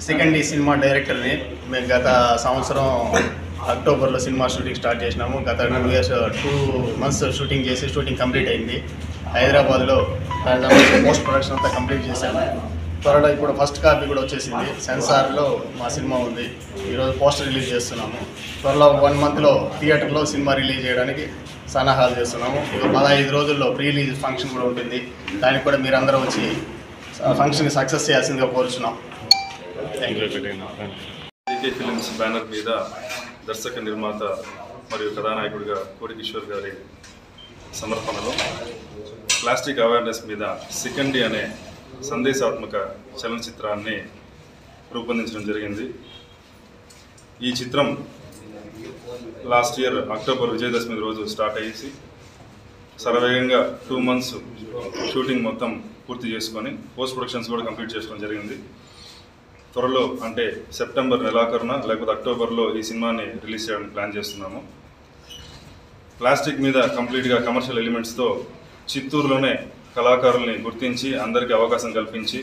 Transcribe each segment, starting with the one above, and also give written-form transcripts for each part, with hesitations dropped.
Second cinema డైరెక్టర్ని. మేము గత సంవత్సరం అక్టోబర్లో సినిమా షూటింగ్ స్టార్ట్ చేసినాము. గత 2 months షూటింగ్ చేసి షూటింగ్ కంప్లీట్ అయింది. హైదరాబాద్లో పోస్ట్ ప్రొడక్షన్ అంతా కంప్లీట్ చేశాము. త్వరలో ఇప్పుడు ఫస్ట్ కాపీ కూడా వచ్చేసింది. సెన్సార్లో మా సినిమా ఉంది. ఈరోజు పోస్టర్ రిలీజ్ చేస్తున్నాము. త్వరలో 1 monthలో థియేటర్లో సినిమా రిలీజ్ చేయడానికి సన్నాహాలు చేస్తున్నాము. ఇక 15 రోజుల్లో ప్రీ రిలీజ్ ఫంక్షన్ కూడా ఉంటుంది. దానికి కూడా మీరందరూ వచ్చి ఫంక్షన్ సక్సెస్ చేయాల్సిందిగా కోరుచున్నాం. Thank you. AK films banner మీద దర్శక నిర్మాత మరియు కథానాయకుడిగా కోడి కిషోర్ గారి సమర్పణలో ప్లాస్టిక్ అవేర్నెస్ మీద సెకండ్ అనే సందేశాత్మక చలనచిత్రాన్ని రూపొందించడం జరిగింది. ఈ చిత్రం లాస్ట్ ఇయర్ అక్టోబర్ విజయదశమి రోజు స్టార్ట్ అయ్యేసి శరవేగంగా 2 months షూటింగ్ మొత్తం పూర్తి చేసుకొని పోస్ట్ ప్రొడక్షన్స్ కూడా కంప్లీట్ చేసుకోవడం జరిగింది. త్వరలో అంటే సెప్టెంబర్ నెలాఖరున లేకపోతే అక్టోబర్లో ఈ సినిమాని రిలీజ్ చేయడానికి ప్లాన్ చేస్తున్నాము. ప్లాస్టిక్ మీద కంప్లీట్గా కమర్షియల్ ఎలిమెంట్స్తో చిత్తూరులోనే కళాకారుల్ని గుర్తించి అందరికీ అవకాశం కల్పించి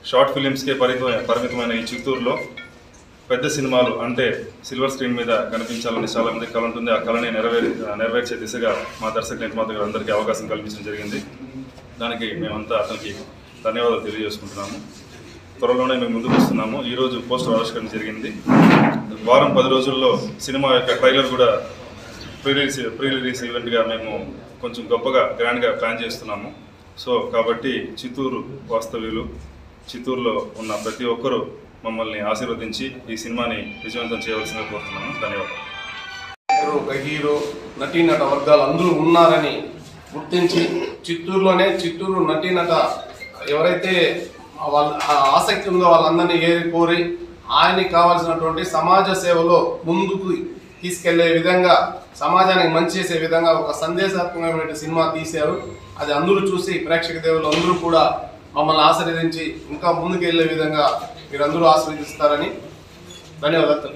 షార్ట్ ఫిలిమ్స్కే పరిమితమైన ఈ చిత్తూరులో పెద్ద సినిమాలు అంటే సిల్వర్ స్క్రీన్ మీద కనిపించాలని చాలామంది కళ ఉంటుంది. ఆ కళని నెరవేర్చే దిశగా మా దర్శక నిర్మాత గారు అందరికీ అవకాశం కల్పించడం జరిగింది. దానికి మేమంతా అతనికి ధన్యవాదాలు తెలియజేసుకుంటున్నాము. త్వరలోనే మేము ముందుకు వస్తున్నాము. ఈరోజు పోస్టర్ ఆవిష్కరణ జరిగింది. వారం 10 రోజుల్లో సినిమా యొక్క ట్రైలర్ కూడా ప్రీ రిలీజ్ ఈవెంట్గా మేము కొంచెం గొప్పగా గ్రాండ్గా ప్లాన్ చేస్తున్నాము. సో కాబట్టి చిత్తూరు వాస్తవ్యులు, చిత్తూరులో ఉన్న ప్రతి ఒక్కరూ మమ్మల్ని ఆశీర్వదించి ఈ సినిమాని విజయవంతం చేయవలసిందిగా కోరుతున్నాము. ధన్యవాదాలు. ఒక హీరో, నటీనట వర్గాలు అందరూ ఉన్నారని గుర్తించి చిత్తూరు నటీనట ఎవరైతే వాళ్ళ ఆసక్తి ఉందో వాళ్ళందరినీ కోరి ఆయనకి కావాల్సినటువంటి సమాజ సేవలో ముందుకు తీసుకెళ్లే విధంగా, సమాజానికి మంచి చేసే విధంగా ఒక సందేశాత్మకమైన సినిమా తీశారు. అది అందరూ చూసి ప్రేక్షక దేవులు అందరూ కూడా మమ్మల్ని ఆశీర్వదించి ఇంకా ముందుకు వెళ్లే విధంగా మీరందరూ ఆశీర్వదిస్తారని ధన్యవాదాలు.